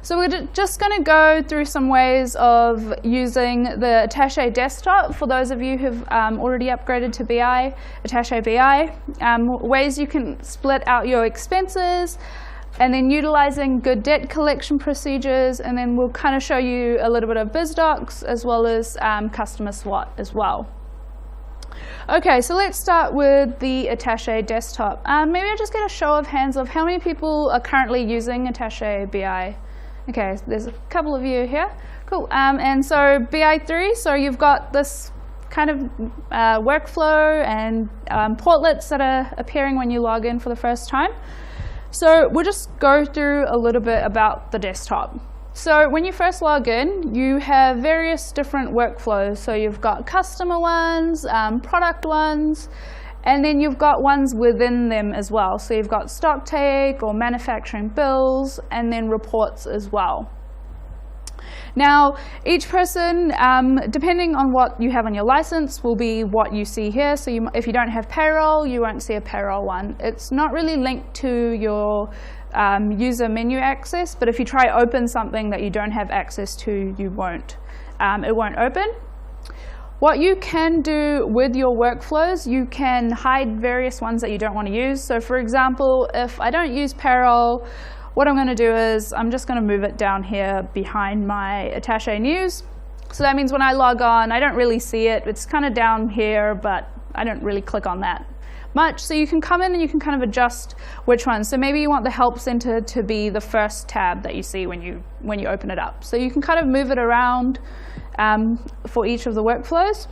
So we're just going to go through some ways of using the Attaché desktop for those of you who've already upgraded to BI, Attaché BI, ways you can split out your expenses, and then utilizing good debt collection procedures, and then we'll kind of show you a little bit of BizDocs as well as customer SWOT as well. Okay, so let's start with the Attaché desktop. Maybe I'll just get a show of hands of how many people are currently using Attaché BI. Okay, there's a couple of you here. Cool. And so BI3, so you've got this kind of workflow and portlets that are appearing when you log in for the first time. So we'll just go through a little bit about the desktop. So when you first log in, you have various different workflows. So you've got customer ones, product ones, and then you've got ones within them as well. So you've got stock take or manufacturing bills, and then reports as well. Now, each person, depending on what you have on your license, will be what you see here. So if you don't have payroll, you won't see a payroll one. It's not really linked to your user menu access, but if you try open something that you don't have access to, you won't. It won't open. What you can do with your workflows, you can hide various ones that you don't want to use. So for example, if I don't use payroll, what I'm going to do is I'm just going to move it down here behind my Attaché news. So that means when I log on, I don't really see it. It's kind of down here, but I don't really click on that much. So you can come in and you can kind of adjust which ones. So maybe you want the help center to be the first tab that you see when you open it up. So you can kind of move it around for each of the workflows.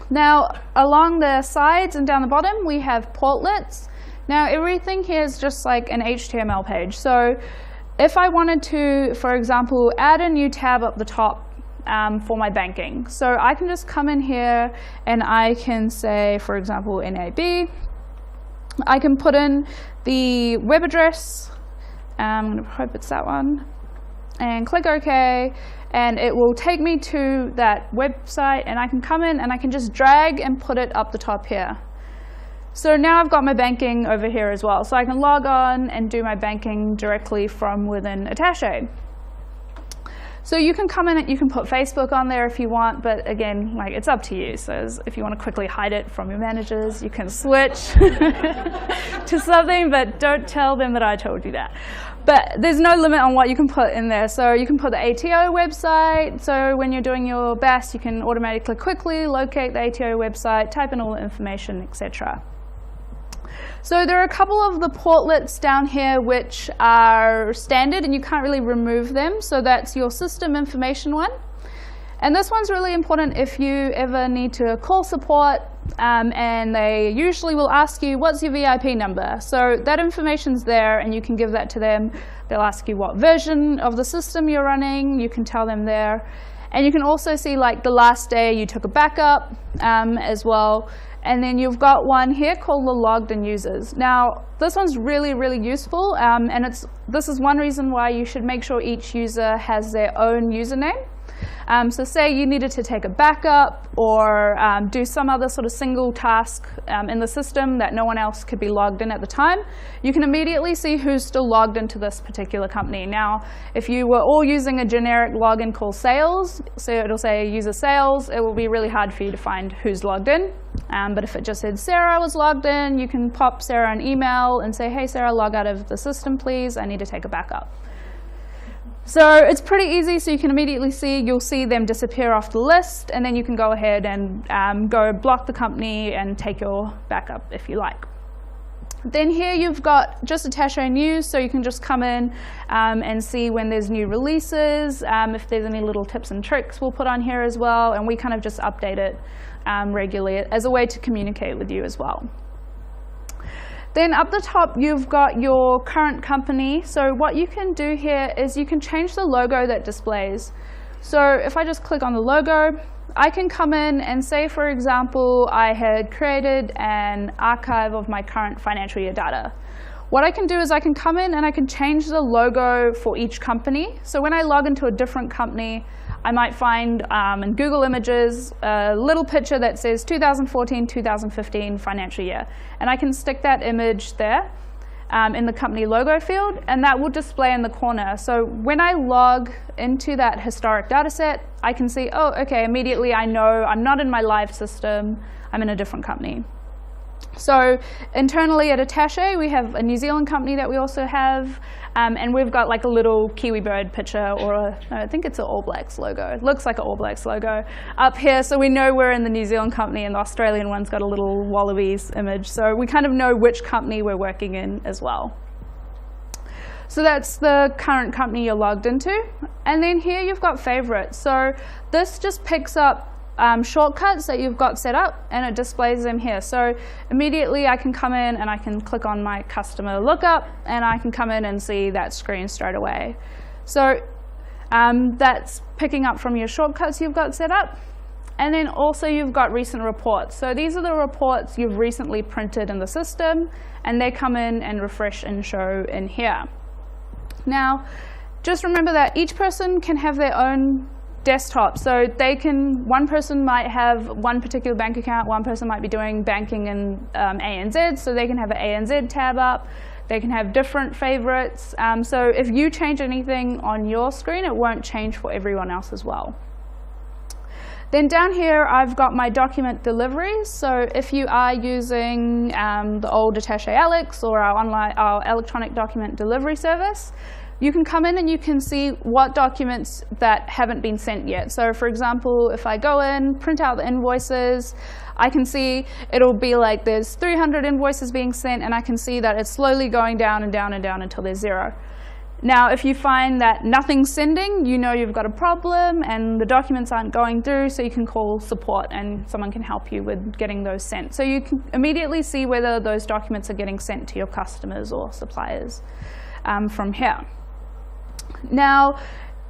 Now, along the sides and down the bottom, we have portlets. Now, everything here is just like an HTML page. So if I wanted to, for example, add a new tab up the top for my banking, so I can just come in here and I can say, for example, NAB. I can put in the web address. I'm going to hope it's that one. And click OK. And it will take me to that website, and I can come in and I can just drag and put it up the top here. So now I've got my banking over here as well. So I can log on and do my banking directly from within Attaché. So you can come in and you can put Facebook on there if you want, but again, like, it's up to you. So if you want to quickly hide it from your managers, you can switch to something, but don't tell them that I told you that. But there's no limit on what you can put in there. So you can put the ATO website. So when you're doing your BAS, you can automatically quickly locate the ATO website, type in all the information, etc. So there are a couple of the portlets down here which are standard and you can't really remove them. So that's your system information one. And this one's really important if you ever need to call support, and they usually will ask you, what's your VIP number? So that information's there and you can give that to them. They'll ask you what version of the system you're running. You can tell them there. And you can also see like the last day you took a backup as well. And then you've got one here called the logged in users. Now, this one's really, really useful. And this is one reason why you should make sure each user has their own username. So say you needed to take a backup or do some other sort of single task in the system that no one else could be logged in at the time, you can immediately see who's still logged into this particular company. Now, if you were all using a generic login called sales, so it'll say user sales, it will be really hard for you to find who's logged in. But if it just said Sarah was logged in, you can pop Sarah an email and say, hey, Sarah, log out of the system, please. I need to take a backup. So it's pretty easy, so you can immediately see, you'll see them disappear off the list, and then you can go ahead and go block the company and take your backup if you like. Then here you've got just Attaché news, so you can just come in and see when there's new releases. If there's any little tips and tricks, we'll put on here as well, and we kind of just update it regularly as a way to communicate with you as well. Then up the top, you've got your current company. So what you can do here is you can change the logo that displays. So if I just click on the logo, I can come in and say, for example, I had created an archive of my current financial year data. What I can do is I can come in and I can change the logo for each company. So when I log into a different company, I might find in Google Images a little picture that says 2014-2015 financial year. And I can stick that image there. in the company logo field, and that will display in the corner. So when I log into that historic data set, I can see, oh, okay, immediately I know I'm not in my live system, I'm in a different company. So internally at Attaché, we have a New Zealand company that we also have, and we've got like a little Kiwi bird picture, or no, I think it's an All Blacks logo. It looks like an All Blacks logo up here, so we know we're in the New Zealand company, and the Australian one's got a little wallabies image. So we kind of know which company we're working in as well. So that's the current company you're logged into. And then here you've got favorites. So this just picks up shortcuts that you've got set up, and it displays them here. So immediately I can come in and I can click on my customer lookup, and I can come in and see that screen straight away. So that's picking up from your shortcuts you've got set up. And then also you've got recent reports. So these are the reports you've recently printed in the system, and they come in and refresh and show in here. Now, just remember that each person can have their own desktop. So they can, one person might have one particular bank account, one person might be doing banking in ANZ, so they can have an ANZ tab up. They can have different favorites. So if you change anything on your screen, it won't change for everyone else as well. Then down here, I've got my document deliveries. So if you are using the old Attaché Alex or our electronic document delivery service, you can come in and you can see what documents that haven't been sent yet. So for example, if I go in, print out the invoices, I can see it'll be like there's 300 invoices being sent, and I can see that it's slowly going down and down and down until there's 0. Now, if you find that nothing's sending, you know you've got a problem and the documents aren't going through, so you can call support and someone can help you with getting those sent. So you can immediately see whether those documents are getting sent to your customers or suppliers from here. Now,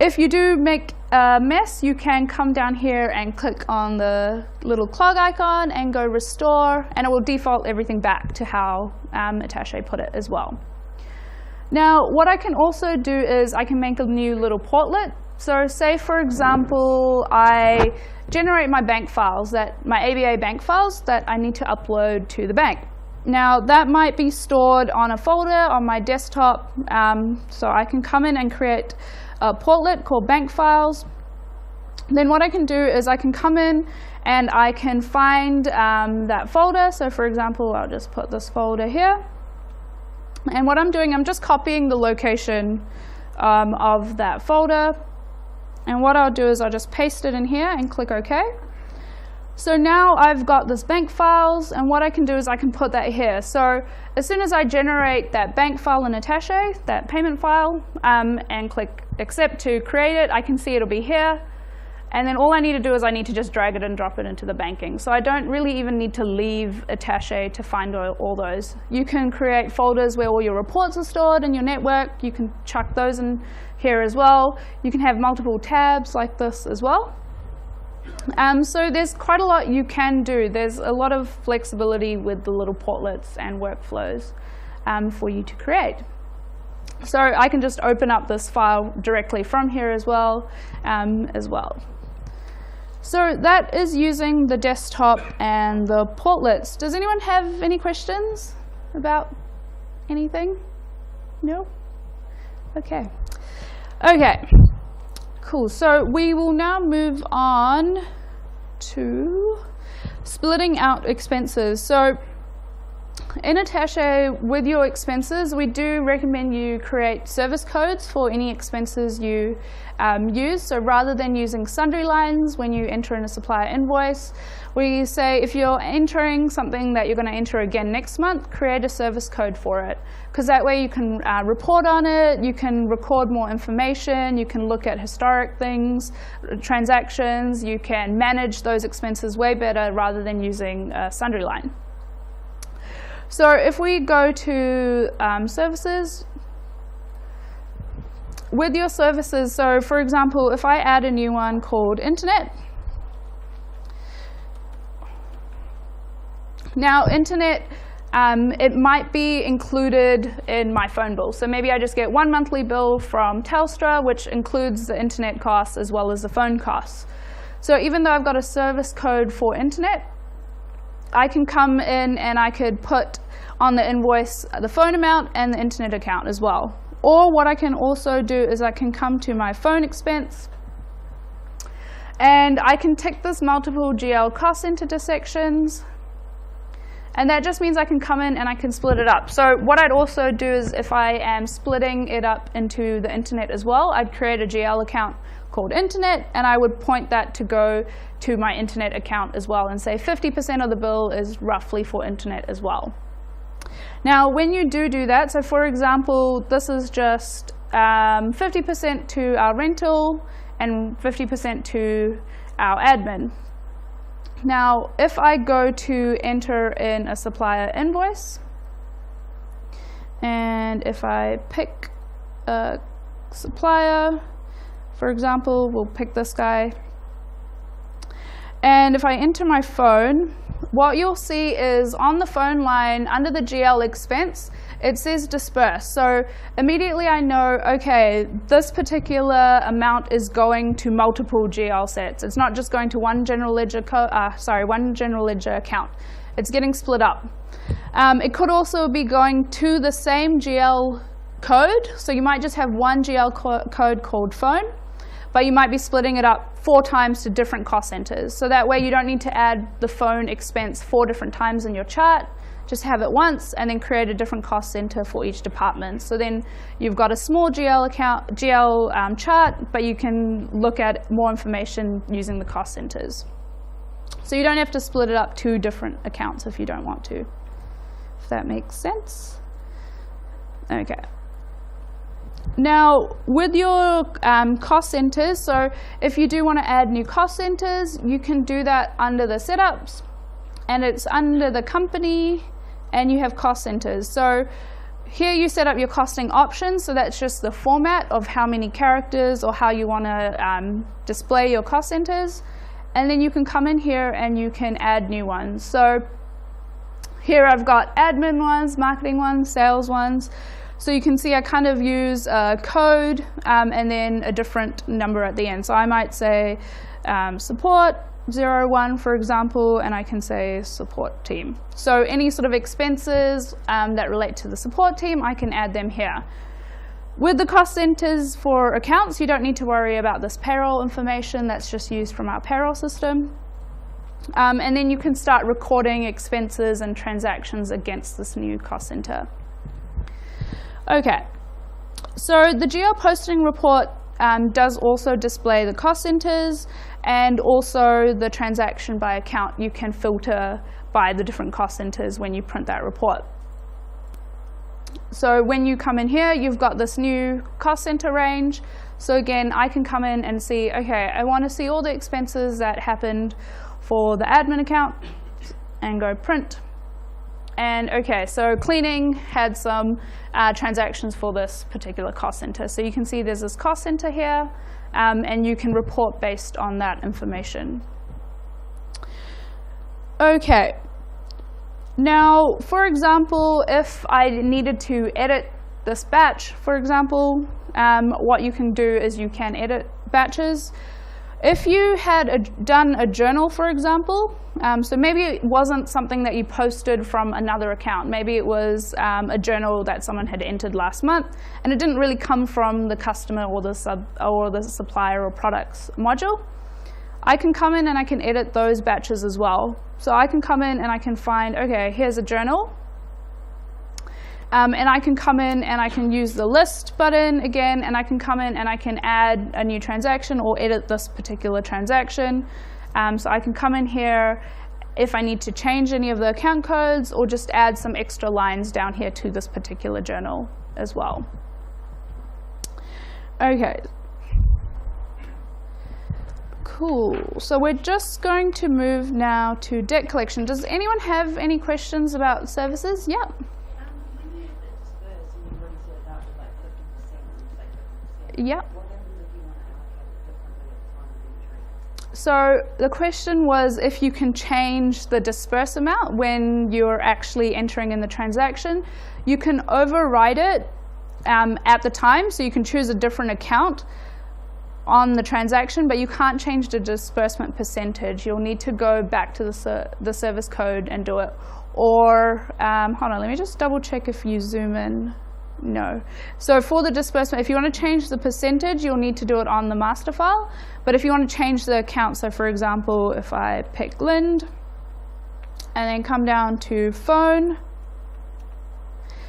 if you do make a mess, you can come down here and click on the little clog icon and go restore, and it will default everything back to how Attaché put it as well. Now, what I can also do is I can make a new little portlet. So say, for example, I generate my bank files, my ABA bank files that I need to upload to the bank. Now, that might be stored on a folder on my desktop, so I can come in and create a portlet called bank files. Then what I can do is I can come in and I can find that folder. So for example, I'll just put this folder here. And what I'm doing, I'm just copying the location of that folder. And what I'll do is I'll just paste it in here and click OK. So now I've got this bank files, and what I can do is I can put that here. So as soon as I generate that bank file in Attaché, that payment file, and click accept to create it, I can see it'll be here. And then all I need to do is I need to just drag it and drop it into the banking. So I don't really even need to leave Attaché to find all those. You can create folders where all your reports are stored in your network. You can chuck those in here as well. You can have multiple tabs like this as well. So there's quite a lot you can do. There's a lot of flexibility with the little portlets and workflows for you to create. So I can just open up this file directly from here as well. So that is using the desktop and the portlets. Does anyone have any questions about anything? No? Okay. Okay. Cool. So we will now move on to splitting out expenses. So in Attaché, with your expenses, we do recommend you create service codes for any expenses you use. So rather than using sundry lines when you enter in a supplier invoice, we say if you're entering something that you're going to enter again next month, create a service code for it. Because that way you can report on it, you can record more information, you can look at historic things, transactions, you can manage those expenses way better rather than using a sundry line. So if we go to services, with your services, so for example, if I add a new one called Internet. Now, Internet, it might be included in my phone bill. So maybe I just get one monthly bill from Telstra, which includes the Internet costs as well as the phone costs. So even though I've got a service code for Internet, I can come in and I could put on the invoice the phone amount and the internet account as well. Or what I can also do is I can come to my phone expense and I can tick this multiple GL cost center dissections. And that just means I can come in and I can split it up. So what I'd also do is if I am splitting it up into the internet as well, I'd create a GL account called internet and I would point that to go to my internet account as well and say 50% of the bill is roughly for internet as well. Now when you do that, so for example, this is just 50% to our rental and 50% to our admin. Now, if I go to enter in a supplier invoice, and if I pick a supplier, for example, we'll pick this guy, and if I enter my phone, what you'll see is on the phone line under the GL expense, it says disperse. So immediately I know, okay, this particular amount is going to multiple GL sets. It's not just going to one general ledger account. It's getting split up. It could also be going to the same GL code. So you might just have one GL code called phone, but you might be splitting it up 4 times to different cost centers. So that way you don't need to add the phone expense 4 different times in your chart. Just have it once and then create a different cost center for each department. So then you've got a small GL chart, but you can look at more information using the cost centers. So you don't have to split it up 2 different accounts if you don't want to, if that makes sense. Okay. Now, with your cost centers, so if you do want to add new cost centers, you can do that under the setups, and it's under the company, and you have cost centers. So here you set up your costing options, so that's just the format of how many characters or how you want to display your cost centers, and then you can come in here and you can add new ones. So here I've got admin ones, marketing ones, sales ones. So you can see I kind of use a code and then a different number at the end. So I might say support 01, for example, and I can say support team. So any sort of expenses that relate to the support team, I can add them here. With the cost centers for accounts, you don't need to worry about this payroll information. That's just used from our payroll system. And then you can start recording expenses and transactions against this new cost center. Okay, so the GL posting report does also display the cost centers and also the transaction by account. You can filter by the different cost centers when you print that report. So when you come in here, you've got this new cost center range. So again, I can come in and see, okay, I want to see all the expenses that happened for the admin account and go print. And okay, so cleaning had some transactions for this particular cost center. So you can see there's this cost center here, and you can report based on that information. Okay, now for example, if I needed to edit this batch, for example, what you can do is you can edit batches. If you had done a journal, for example, so maybe it wasn't something that you posted from another account. Maybe it was a journal that someone had entered last month, and it didn't really come from the customer or the supplier or products module. I can come in and I can edit those batches as well. So I can come in and I can find, okay, here's a journal. And I can come in and I can use the list button again, and I can come in and I can add a new transaction or edit this particular transaction. So I can come in here if I need to change any of the account codes or just add some extra lines down here to this particular journal as well. Okay. Cool. So we're just going to move now to debt collection. Does anyone have any questions about services? Yeah. Yeah. So the question was if you can change the disperse amount when you're actually entering in the transaction. You can override it at the time, so you can choose a different account. on the transaction, but you can't change the disbursement percentage. You'll need to go back to the service code and do it. Or, hold on, let me just double check if you zoom in. No. So for the disbursement, if you want to change the percentage, you'll need to do it on the master file. But if you want to change the account, so for example, if I pick Lind and then come down to phone,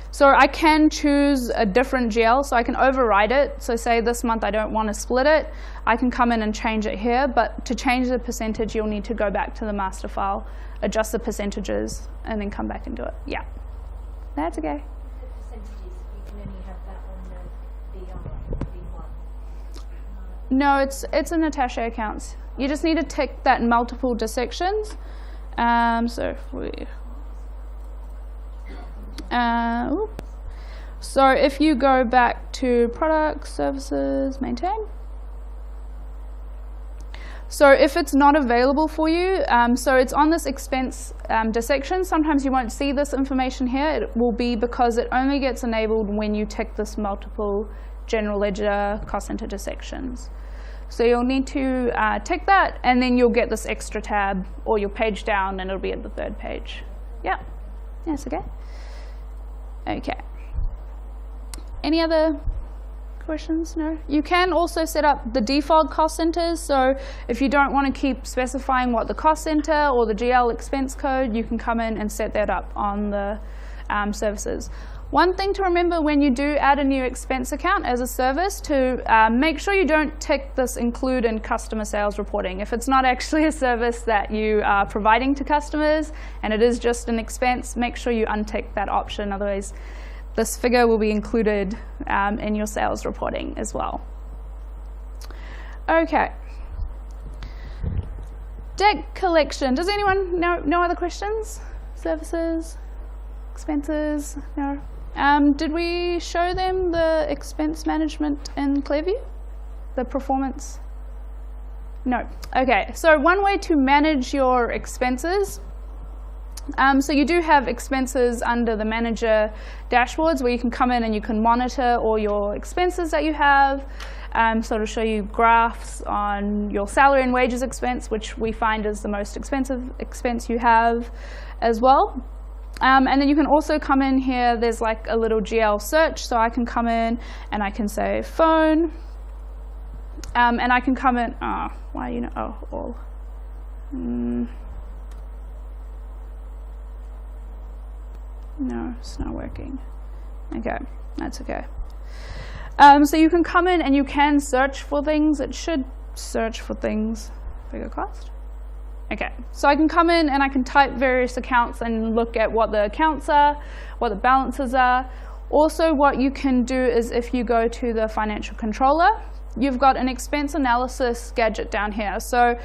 so I can choose a different GL, so I can override it. So say this month I don't want to split it, I can come in and change it here, but to change the percentage, you'll need to go back to the master file, adjust the percentages, and then come back and do it. Yeah, that's okay. No, it's in Attaché accounts. You just need to tick that in multiple dissections. So if you go back to products, services, maintain. So if it's not available for you, so it's on this expense dissection. Sometimes you won't see this information here. It will be because it only gets enabled when you tick this multiple general ledger cost center dissections. So you'll need to tick that, and then you'll get this extra tab, or you'll page down, and it'll be at the third page. Yeah, that's okay. Okay. Any other questions? No? You can also set up the default cost centers. So if you don't want to keep specifying what the cost center or the GL expense code, you can come in and set that up on the services. One thing to remember when you do add a new expense account as a service, to make sure you don't tick this include in customer sales reporting. If it's not actually a service that you are providing to customers and it is just an expense, make sure you untick that option. Otherwise, this figure will be included in your sales reporting as well. Okay. Debt collection. Does anyone know? No other questions? Services? Expenses? No? Did we show them the expense management in Clearview? The performance? No. Okay, so one way to manage your expenses, so you do have expenses under the manager dashboards where you can come in and you can monitor all your expenses that you have. So it'll show you graphs on your salary and wages expense, which we find is the most expensive expense you have as well. And then you can also come in here, there's like a little GL search, so I can come in and I can say phone, and I can come in, all. No, it's not working. Okay, that's okay. So you can come in and you can search for things. It should search for things. Figure cost. Okay, so I can come in and I can type various accounts and look at what the accounts are, what the balances are. Also, what you can do is if you go to the financial controller, you've got an expense analysis gadget down here. So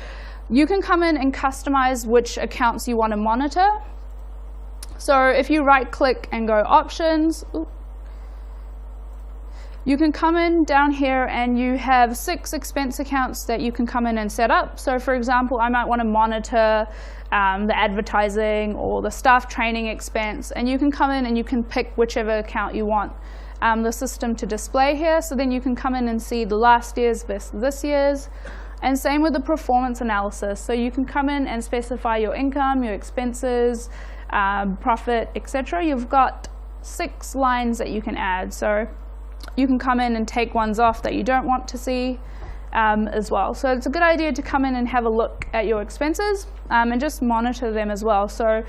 you can come in and customize which accounts you want to monitor. So if you right click and go options, you can come in down here and you have 6 expense accounts that you can come in and set up. So for example, I might want to monitor the advertising or the staff training expense, and you can come in and you can pick whichever account you want the system to display here. So then you can come in and see the last year's versus this year's. And same with the performance analysis. So you can come in and specify your income, your expenses, profit, etc. You've got 6 lines that you can add. So you can come in and take ones off that you don't want to see as well. So it's a good idea to come in and have a look at your expenses and just monitor them as well. So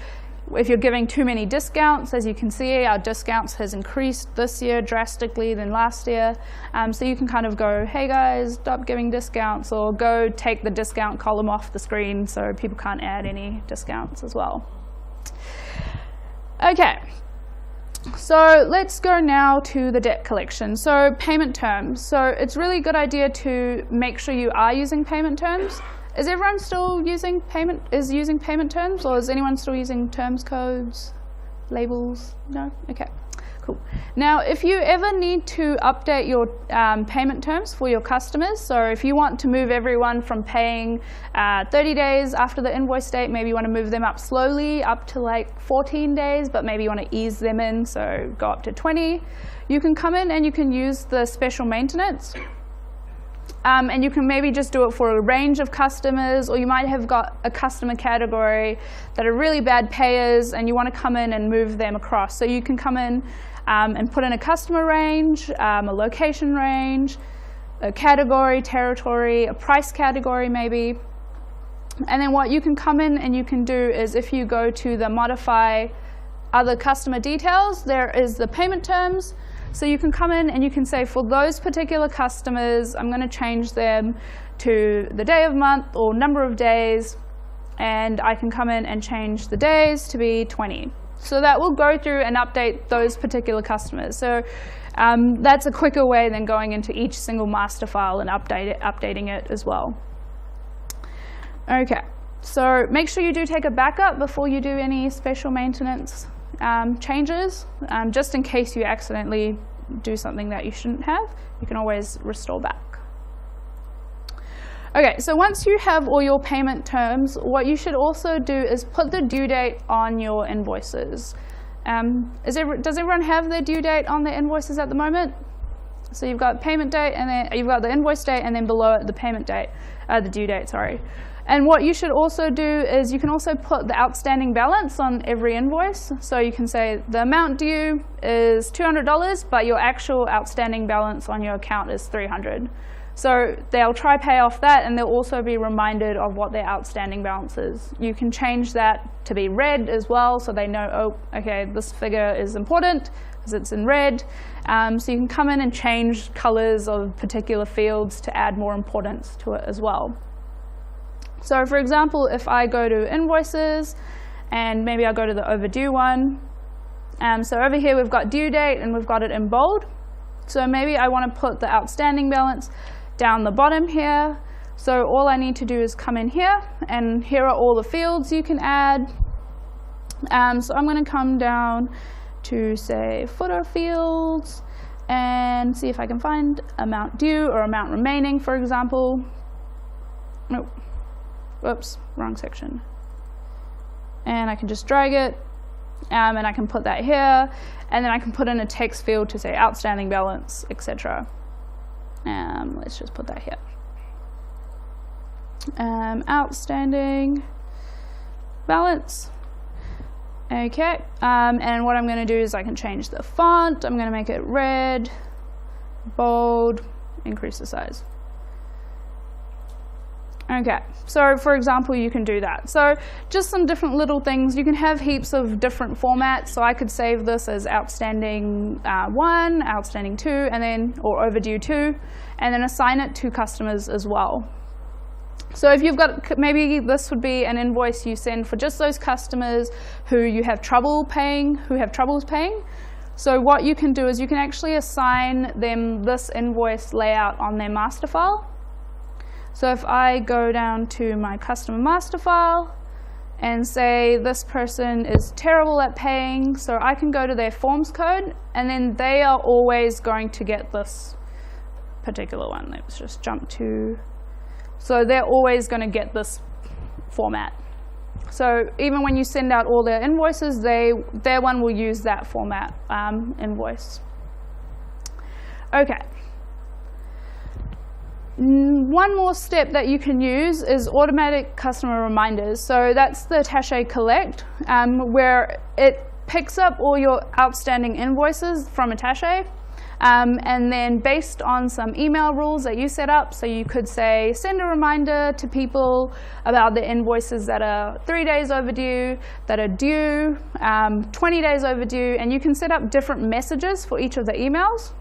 if you're giving too many discounts, as you can see, our discounts has increased this year drastically than last year. So you can kind of go, hey guys, stop giving discounts, or go take the discount column off the screen so people can't add any discounts as well. Okay. So let's go now to the debt collection. So payment terms. So it's really a good idea to make sure you are using payment terms. Is everyone still using payment terms, or is anyone still using terms codes, labels? No? Okay, cool. Now, if you ever need to update your payment terms for your customers, so if you want to move everyone from paying 30 days after the invoice date, maybe you want to move them up slowly, up to like 14 days, but maybe you want to ease them in, so go up to 20, you can come in and you can use the special maintenance. And you can maybe just do it for a range of customers, or you might have got a customer category that are really bad payers and you want to come in and move them across. So you can come in and put in a customer range, a location range, a category, territory, a price category maybe. And then what you can come in and you can do is, if you go to the modify other customer details, there is the payment terms. So you can come in and you can say, for those particular customers, I'm going to change them to the day of month or number of days, and I can come in and change the days to be 20. So that will go through and update those particular customers. So that's a quicker way than going into each single master file and updating it as well. Okay, so make sure you do take a backup before you do any special maintenance changes, just in case you accidentally do something that you shouldn't have. You can always restore back. Okay, so once you have all your payment terms, what you should also do is put the due date on your invoices. Does everyone have their due date on their invoices at the moment? So you've got payment date, and then you've got the invoice date, and then below it the payment date, the due date, sorry. And what you should also do is you can also put the outstanding balance on every invoice. So you can say the amount due is $200, but your actual outstanding balance on your account is $300. So they'll try pay off that, and they'll also be reminded of what their outstanding balance is. You can change that to be red as well, so they know, oh, okay, this figure is important because it's in red. So you can come in and change colors of particular fields to add more importance to it as well. So for example, if I go to invoices, and maybe I'll go to the overdue one. So over here we've got due date, and we've got it in bold. So maybe I want to put the outstanding balance down the bottom here. So all I need to do is come in here, and here are all the fields you can add. So I'm going to come down to, say, footer fields, and see if I can find amount due or amount remaining, for example. Nope. Whoops, wrong section. And I can just drag it, and I can put that here, and then I can put in a text field to say outstanding balance, etc. Let's just put that here. Outstanding balance. Okay, and what I'm going to do is I can change the font. I'm going to make it red, bold, increase the size. Okay, so for example, you can do that. So just some different little things. You can have heaps of different formats. So I could save this as outstanding 1, outstanding 2, and then, or overdue 2, and then assign it to customers as well. So if you've got, maybe this would be an invoice you send for just those customers who you have trouble paying, who have troubles paying. So what you can do is you can actually assign them this invoice layout on their master file. So if I go down to my customer master file and say this person is terrible at paying, so I can go to their forms code, and then they are always going to get this particular one. Let's just jump to, so they're always going to get this format. So even when you send out all their invoices, their one will use that format invoice. Okay. One more step that you can use is automatic customer reminders. So that's the Attaché Collect, where it picks up all your outstanding invoices from Attaché, and then based on some email rules that you set up, so you could say send a reminder to people about the invoices that are 3 days overdue, that are due, 20 days overdue, and you can set up different messages for each of the emails.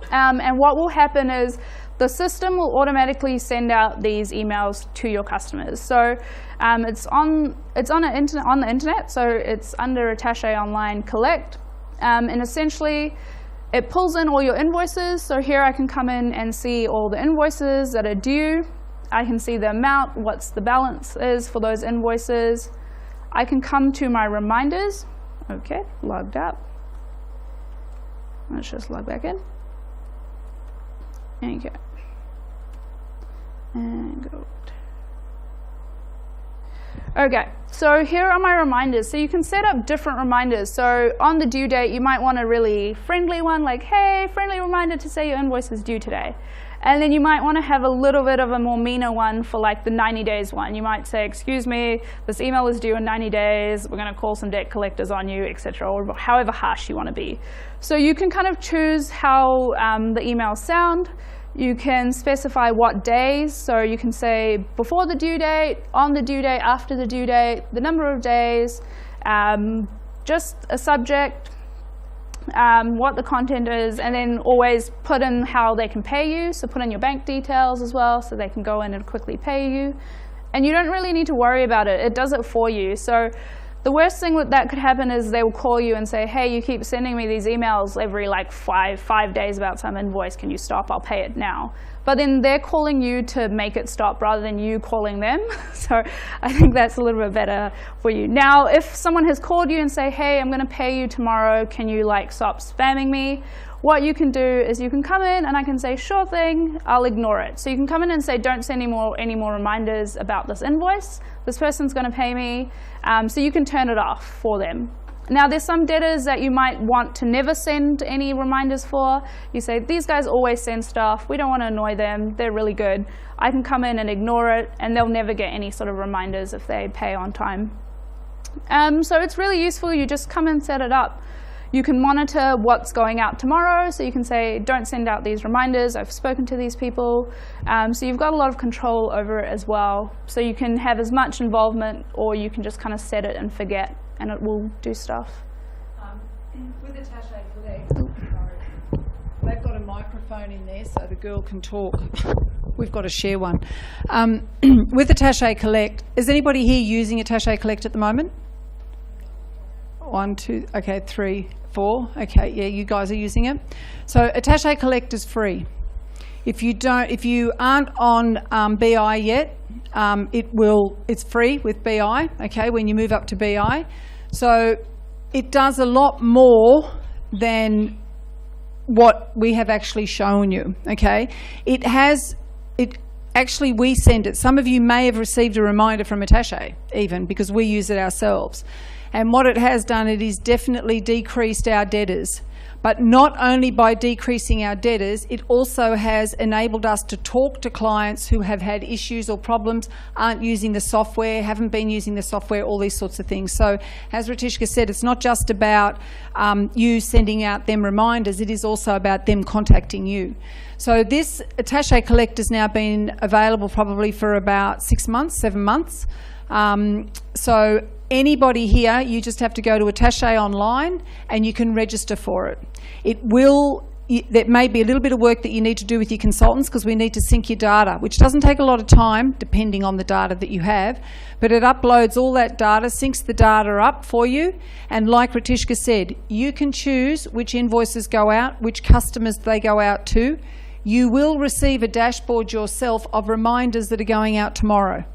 And what will happen is the system will automatically send out these emails to your customers. So it's on the internet, so it's under Attaché Online Collect, and essentially it pulls in all your invoices. So here I can come in and see all the invoices that are due. I can see the amount, what's the balance is for those invoices. I can come to my reminders. Okay, logged up. Let's just log back in. Okay. And go. Okay, so here are my reminders. So you can set up different reminders. So on the due date, you might want a really friendly one, like, hey, friendly reminder to say your invoice is due today. And then you might want to have a little bit of a more meaner one for like the 90 days one. You might say, excuse me, this email is due in 90 days. We're going to call some debt collectors on you, etc., or however harsh you want to be. So you can kind of choose how the emails sound. You can specify what days. So you can say before the due date, on the due date, after the due date, the number of days, just a subject, what the content is, and then always put in how they can pay you. So put in your bank details as well so they can go in and quickly pay you. And you don't really need to worry about it. It does it for you. So the worst thing that could happen is they will call you and say, hey, you keep sending me these emails every like five days about some invoice. Can you stop? I'll pay it now. But then they're calling you to make it stop rather than you calling them. So I think that's a little bit better for you. Now, if someone has called you and say, hey, I'm going to pay you tomorrow, can you like stop spamming me? What you can do is you can come in and I can say, sure thing, I'll ignore it. So you can come in and say, don't send any more reminders about this invoice. This person's going to pay me. So you can turn it off for them. Now, there's some debtors that you might want to never send any reminders for. You say, these guys always send stuff. We don't want to annoy them. They're really good. I can come in and ignore it, and they'll never get any sort of reminders if they pay on time. So it's really useful. You just come and set it up. You can monitor what's going out tomorrow. So you can say, don't send out these reminders. I've spoken to these people. So you've got a lot of control over it as well. So you can have as much involvement, or you can just kind of set it and forget, and it will do stuff. With Attaché Collect, they've got a microphone in there so the girl can talk. We've got to share one. With Attaché Collect, is anybody here using Attaché Collect at the moment? 1, 2, okay, 3, 4. Okay, yeah, you guys are using it. So Attaché Collect is free. If you aren't on BI yet, it's free with BI, okay, when you move up to BI. So it does a lot more than what we have actually shown you, okay. Actually, we send it. Some of you may have received a reminder from Attaché even, because we use it ourselves. And what it has done, it has definitely decreased our debtors. But not only by decreasing our debtors, it also has enabled us to talk to clients who have had issues or problems, aren't using the software, haven't been using the software, all these sorts of things. So as Ratishka said, it's not just about you sending out them reminders, it is also about them contacting you. So this Attaché Collect has now been available probably for about 6 months, 7 months. So anybody here, you just have to go to Attaché online and you can register for it. There may be a little bit of work that you need to do with your consultants because we need to sync your data, which doesn't take a lot of time depending on the data that you have, but it uploads all that data, syncs the data up for you, and like Ratishka said, you can choose which invoices go out, which customers they go out to. You will receive a dashboard yourself of reminders that are going out tomorrow.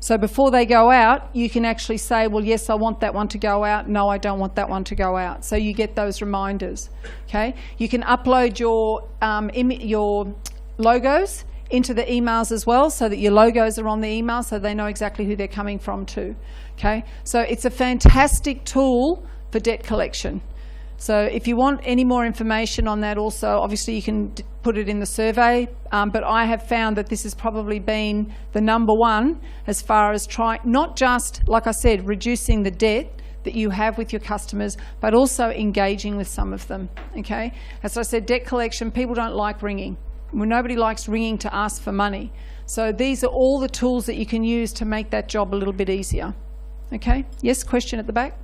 So before they go out, you can actually say, well, yes, I want that one to go out. No, I don't want that one to go out. So you get those reminders, okay? You can upload your logos into the emails as well so that your logos are on the email so they know exactly who they're coming from too, okay? So it's a fantastic tool for debt collection. So if you want any more information on that also, obviously you can put it in the survey, but I have found that this has probably been the #1 as far as trying, not just, like I said, reducing the debt that you have with your customers, but also engaging with some of them, okay? As I said, debt collection, people don't like ringing. Well, nobody likes ringing to ask for money. So these are all the tools that you can use to make that job a little bit easier, okay? Yes, question at the back?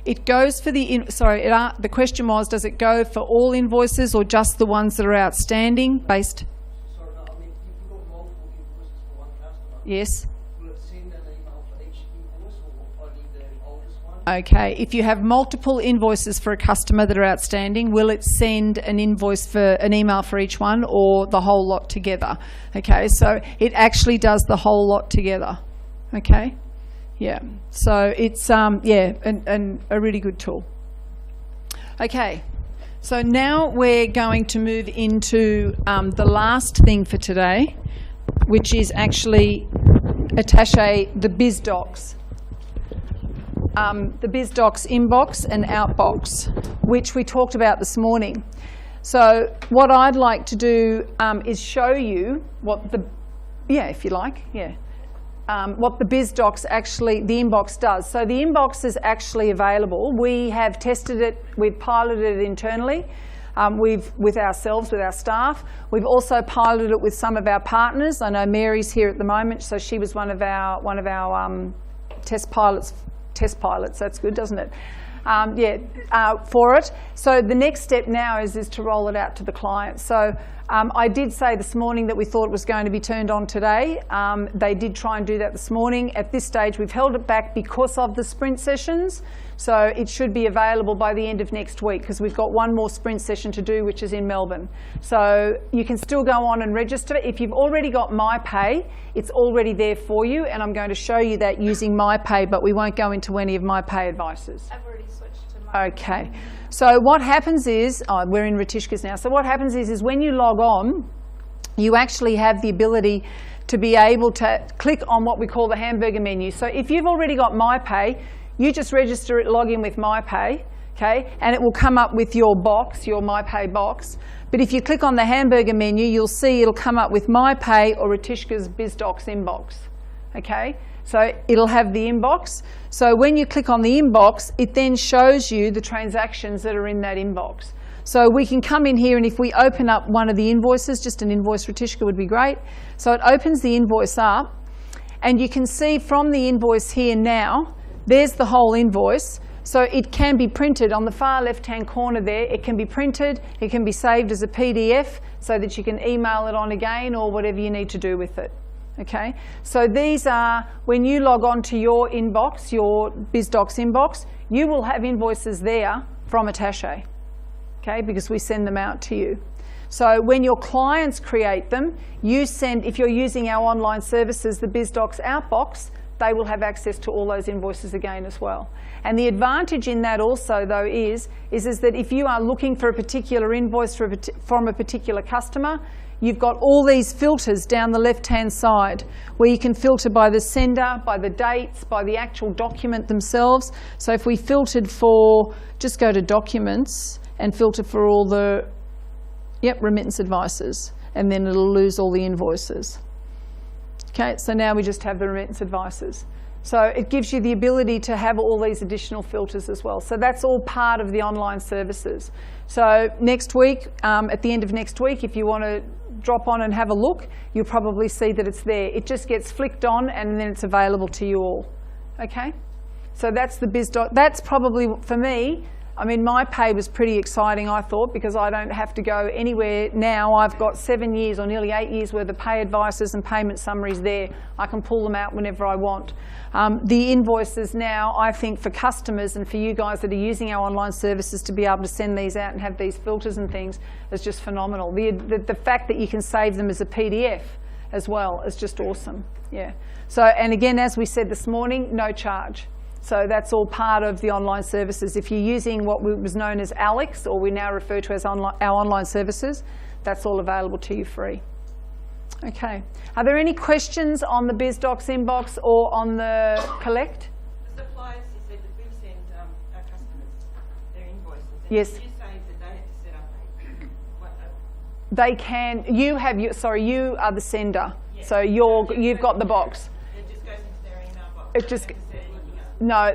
It goes for the, the question was, does it go for all invoices or just the ones that are outstanding based? Sorry, no, I mean, if you've got multiple invoices for one customer, yes. Will it send an email for each invoice or only the oldest one? Okay, if you have multiple invoices for a customer that are outstanding, will it send an invoice for an email for each one or the whole lot together? Okay, so it actually does the whole lot together, okay? Yeah, so it's, yeah, and a really good tool. Okay, so now we're going to move into the last thing for today, which is actually Attaché, the BizDocs. the BizDocs inbox and outbox, which we talked about this morning. So what I'd like to do is show you what the, if you like, what the BizDocs actually, the inbox does. So the inbox is actually available. We have tested it, we've piloted it internally. With ourselves, with our staff. We've also piloted it with some of our partners. I know Mary's here at the moment, so she was one of our test pilots. That's good, doesn't it? For it. So the next step now is to roll it out to the client. So I did say this morning that we thought it was going to be turned on today. They did try and do that this morning. At this stage, we've held it back because of the sprint sessions. So it should be available by the end of next week because we've got one more sprint session to do, which is in Melbourne. So you can still go on and register. If you've already got MyPay, it's already there for you, and I'm going to show you that using MyPay, but we won't go into any of MyPay advices. I've already switched to MyPay. Okay. So what happens is, we're in Ratishka's now. So what happens is when you log on, you actually have the ability to be able to click on what we call the hamburger menu. So if you've already got MyPay, you just register it, log in with MyPay, okay, and it will come up with your box, your MyPay box. But if you click on the hamburger menu, you'll see it'll come up with MyPay or Ratishka's BizDocs inbox, okay? So it'll have the inbox. So when you click on the inbox, it then shows you the transactions that are in that inbox. So we can come in here, and if we open up one of the invoices, just an invoice Ratishka would be great. So it opens the invoice up, and you can see from the invoice here now, there's the whole invoice. So it can be printed on the far left-hand corner there. It can be printed, it can be saved as a PDF so that you can email it on again or whatever you need to do with it. Okay, so these are, when you log on to your inbox, your BizDocs inbox, you will have invoices there from Attaché, okay, because we send them out to you. So when your clients create them, you send, if you're using our online services, the BizDocs outbox, they will have access to all those invoices again as well. And the advantage in that also, though, is that if you are looking for a particular invoice from a particular customer, you've got all these filters down the left-hand side where you can filter by the sender, by the dates, by the actual document themselves. So if we filtered for, just go to documents and filter for all the, remittance advices, and then it'll lose all the invoices. Okay, so now we just have the remittance advices. So it gives you the ability to have all these additional filters as well. So that's all part of the online services. So next week, at the end of next week, if you want to drop on and have a look, you'll probably see that it's there. It just gets flicked on and then it's available to you all. Okay? So that's the BizDocs. That's probably, for me, I mean, MyPay was pretty exciting, I thought, because I don't have to go anywhere now. I've got 7 years or nearly 8 years worth of pay advices and payment summaries there. I can pull them out whenever I want. The invoices now, I think, for customers and for you guys that are using our online services to be able to send these out and have these filters and things is just phenomenal. The fact that you can save them as a PDF as well is just awesome. Yeah. So, and again, as we said this morning, no charge. So that's all part of the online services. If you're using what was known as Alex, or we now refer to as our online services, that's all available to you free. Okay. Are there any questions on the BizDocs inbox or on the collect? The suppliers, you said that we send our customers their invoices. And yes. You say that they have to set up They can. You have. Sorry, you are the sender. Yes. So you've got the box. It just goes into their email box. It just. No,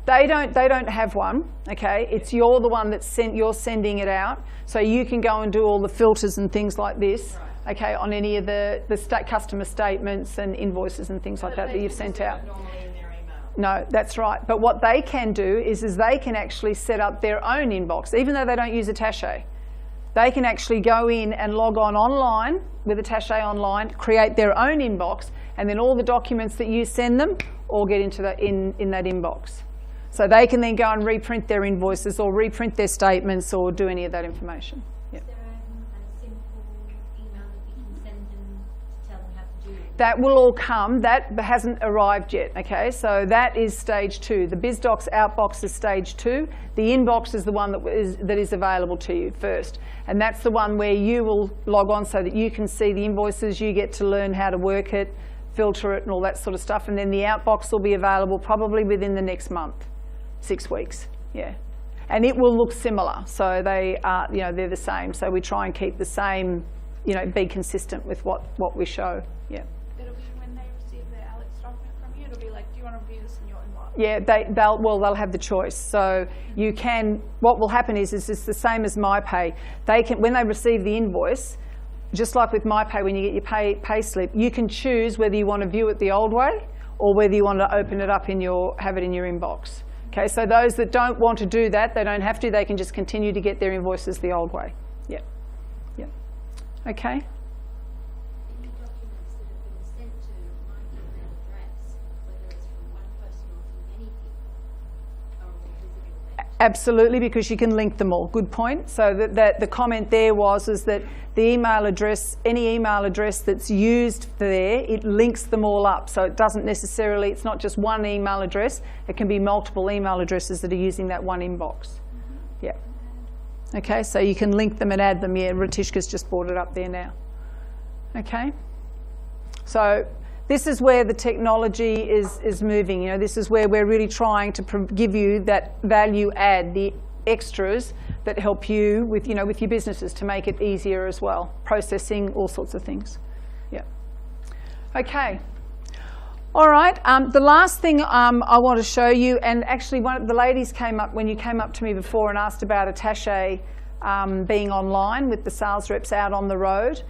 they don't have one. Okay, it's you're the one that's you're sending it out, so you can go and do all the filters and things like this. Right. Okay, on any of the customer statements and invoices and things like that you've sent out. Normally in their email. No, that's right. But what they can do is they can actually set up their own inbox, even though they don't use Attaché. They can actually go in and log on online with Attaché Online, create their own inbox, and then all the documents that you send them all get into that in that inbox. So they can then go and reprint their invoices or reprint their statements or do any of that information. Yep. Is there a simple email that you can send them to tell them how to do it? That will all come. That hasn't arrived yet. Okay, so that is stage 2. The BizDocs outbox is stage 2. The inbox is the one that is available to you first, and that's the one where you will log on so that you can see the invoices. You get to learn how to work it, filter it and all that sort of stuff, and then the outbox will be available probably within the next month, 6 weeks, yeah. And it will look similar, so they are, you know, they're the same. So we try and keep the same, you know, be consistent with what we show, yeah. It'll be when they receive the Alex document from you, it'll be like, do you want to review this in your inbox? Yeah, they'll have the choice. So you can, what will happen is it's the same as MyPay. They can, when they receive the invoice, just like with MyPay, when you get your pay slip, you can choose whether you want to view it the old way or whether you want to open it up have it in your inbox. Okay, so those that don't want to do that, they don't have to, they can just continue to get their invoices the old way. Yeah. Yeah. Okay. Any documents that have been sent to my email address, whether it's from one person or from many people, are all visible there. Absolutely, because you can link them all. Good point. So that the comment there is that the email address, any email address that's used there, it links them all up. So it doesn't necessarily, it's not just one email address, it can be multiple email addresses that are using that one inbox. Yeah. Okay, so you can link them and add them. Yeah, Ratishka's just brought it up there now. Okay. So this is where the technology is moving. You know, this is where we're really trying to give you that value add, the extras that help you with, you know, with your businesses to make it easier as well, processing, all sorts of things. Yeah. Okay. All right. The last thing I want to show you, and actually one of the ladies came up when you came up to me before and asked about Attaché being online with the sales reps out on the road.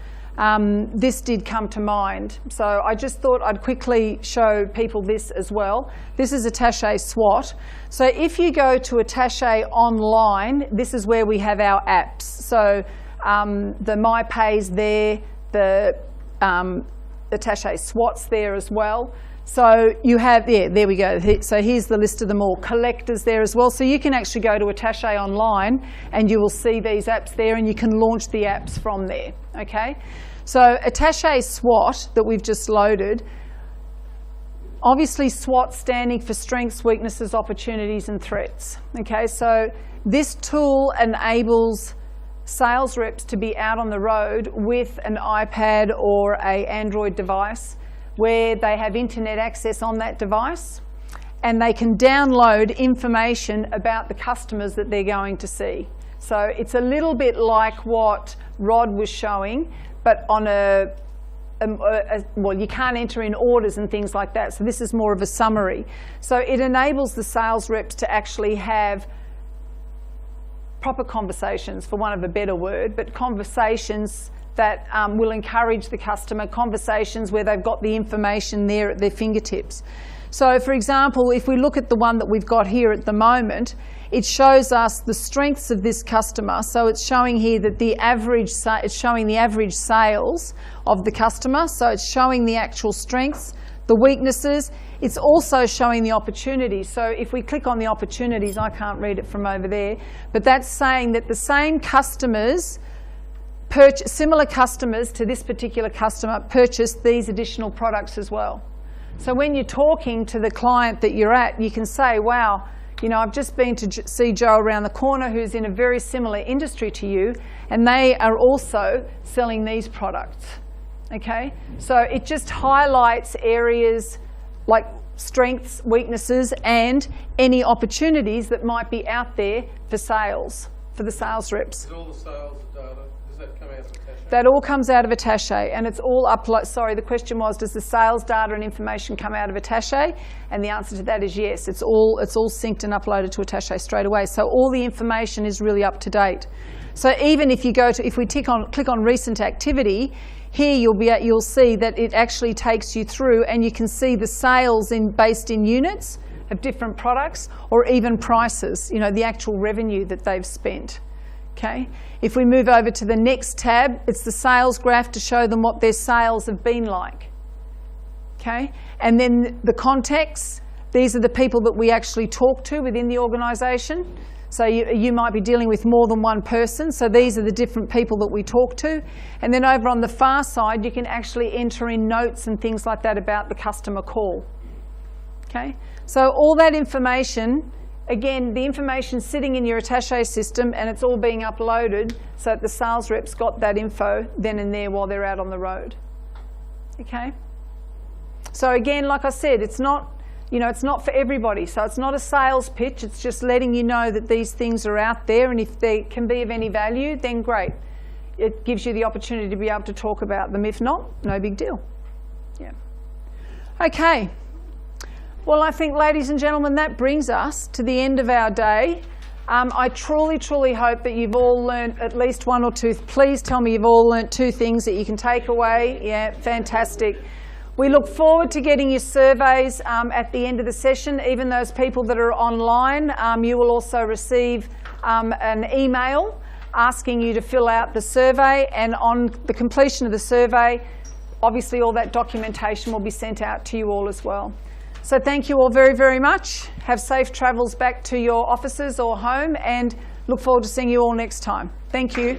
This did come to mind. So I just thought I'd quickly show people this as well. This is Attaché SWOT. So if you go to Attaché online, this is where we have our apps. So the MyPay's there, the Attaché SWOT's there as well. So you have, yeah, there we go. So here's the list of them all. Collectors there as well. So you can actually go to Attaché online and you will see these apps there and you can launch the apps from there, okay? So Attaché SWOT that we've just loaded, obviously SWOT standing for strengths, weaknesses, opportunities and threats, okay? So this tool enables sales reps to be out on the road with an iPad or an Android device where they have internet access on that device and they can download information about the customers that they're going to see. So it's a little bit like what Rod was showing, but on well, you can't enter in orders and things like that. So this is more of a summary. So it enables the sales reps to actually have proper conversations, for want of a better word, but conversations that will encourage the customer, conversations where they've got the information there at their fingertips. So for example, if we look at the one that we've got here at the moment, it shows us the strengths of this customer. So it's showing here that it's showing the average sales of the customer. So it's showing the actual strengths, the weaknesses. It's also showing the opportunities. So if we click on the opportunities, I can't read it from over there, but that's saying that the same customers, similar customers to this particular customer, purchased these additional products as well. So when you're talking to the client that you're at, you can say, wow, you know, I've just been to see Joe around the corner who's in a very similar industry to you, and they are also selling these products, okay? So it just highlights areas like strengths, weaknesses, and any opportunities that might be out there for sales, for the sales reps. Is all the sales data, does that come out of Attaché? That all comes out of Attaché, and it's all uploaded. Sorry, the question was, does the sales data and information come out of Attaché? And the answer to that is yes. It's all synced and uploaded to Attaché straight away. So all the information is really up to date. So even if you if we click on recent activity, here you'll see that it actually takes you through, and you can see the sales based in units of different products, or even prices. You know, the actual revenue that they've spent. Okay. If we move over to the next tab, it's the sales graph to show them what their sales have been like. Okay. And then the contacts, these are the people that we actually talk to within the organisation. So you might be dealing with more than one person. So these are the different people that we talk to. And then over on the far side, you can actually enter in notes and things like that about the customer call. Okay. So all that information, again, the information's sitting in your Attaché system and it's all being uploaded so that the sales reps got that info then and there while they're out on the road. Okay? So again, like I said, it's not, you know, it's not for everybody. So it's not a sales pitch. It's just letting you know that these things are out there, and if they can be of any value, then great. It gives you the opportunity to be able to talk about them. If not, no big deal. Yeah. Okay. Well, I think, ladies and gentlemen, that brings us to the end of our day. I truly, truly hope that you've all learnt at least one or two. Please tell me you've all learnt 2 things that you can take away. Yeah, fantastic. We look forward to getting your surveys at the end of the session. Even those people that are online, you will also receive an email asking you to fill out the survey, and on the completion of the survey, obviously all that documentation will be sent out to you all as well. So thank you all very, very much. Have safe travels back to your offices or home, and look forward to seeing you all next time. Thank you.